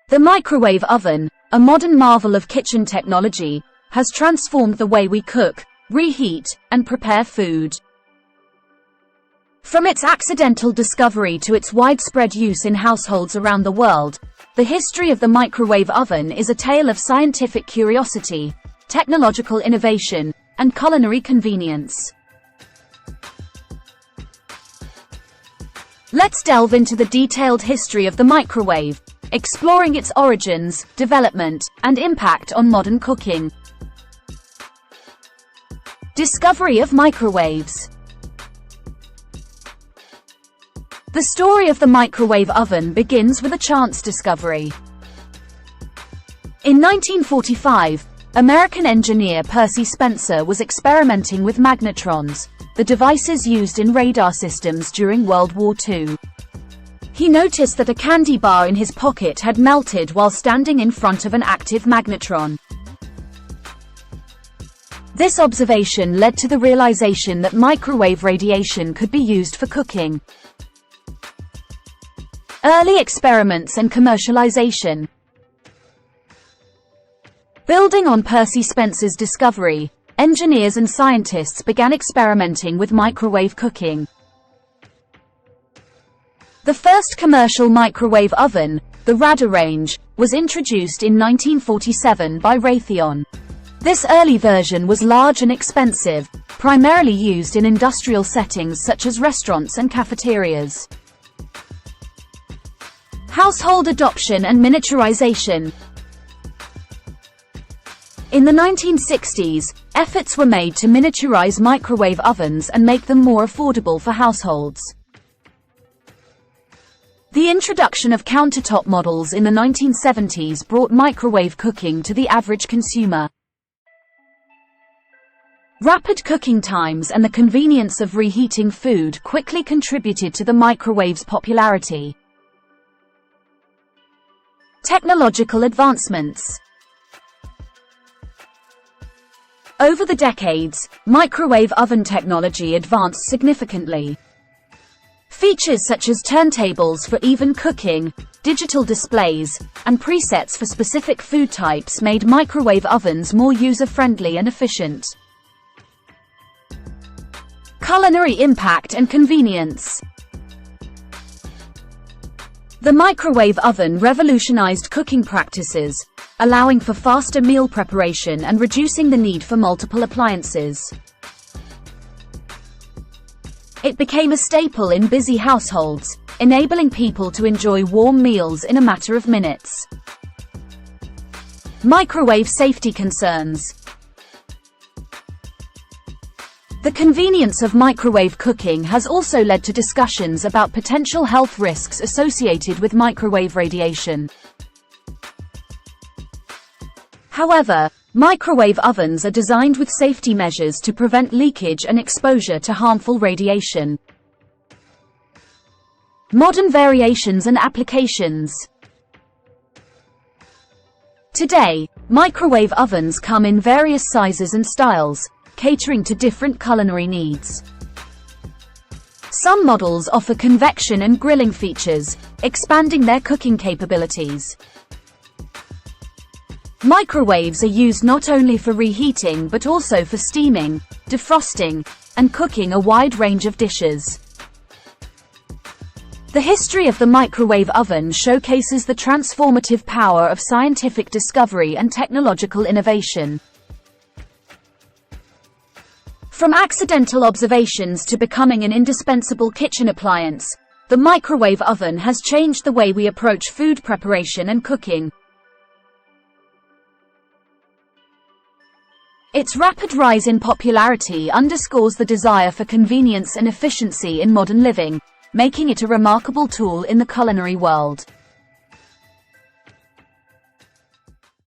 The microwave oven, a modern marvel of kitchen technology, has transformed the way we cook, reheat, and prepare food. From its accidental discovery to its widespread use in households around the world, the history of the microwave oven is a tale of scientific curiosity, technological innovation, and culinary convenience. Let's delve into the detailed history of the microwave, exploring its origins, development, and impact on modern cooking. Discovery of microwaves. The story of the microwave oven begins with a chance discovery. In 1945, American engineer Percy Spencer was experimenting with magnetrons, the devices used in radar systems during World War II. He noticed that a candy bar in his pocket had melted while standing in front of an active magnetron. This observation led to the realization that microwave radiation could be used for cooking. Early experiments and commercialization. Building on Percy Spencer's discovery, engineers and scientists began experimenting with microwave cooking. The first commercial microwave oven, the Radarange, was introduced in 1947 by Raytheon. This early version was large and expensive, primarily used in industrial settings such as restaurants and cafeterias. Household adoption and miniaturization. In the 1960s, efforts were made to miniaturize microwave ovens and make them more affordable for households. The introduction of countertop models in the 1970s brought microwave cooking to the average consumer. Rapid cooking times and the convenience of reheating food quickly contributed to the microwave's popularity. Technological advancements. Over the decades, microwave oven technology advanced significantly. Features such as turntables for even cooking, digital displays, and presets for specific food types made microwave ovens more user-friendly and efficient. Culinary impact and convenience. The microwave oven revolutionized cooking practices, allowing for faster meal preparation and reducing the need for multiple appliances. It became a staple in busy households, enabling people to enjoy warm meals in a matter of minutes. Microwave safety concerns. The convenience of microwave cooking has also led to discussions about potential health risks associated with microwave radiation. However, microwave ovens are designed with safety measures to prevent leakage and exposure to harmful radiation. Modern variations and applications. Today, microwave ovens come in various sizes and styles, catering to different culinary needs. Some models offer convection and grilling features, expanding their cooking capabilities. Microwaves are used not only for reheating but also for steaming, defrosting, and cooking a wide range of dishes. The history of the microwave oven showcases the transformative power of scientific discovery and technological innovation. From accidental observations to becoming an indispensable kitchen appliance, the microwave oven has changed the way we approach food preparation and cooking. Its rapid rise in popularity underscores the desire for convenience and efficiency in modern living, making it a remarkable tool in the culinary world.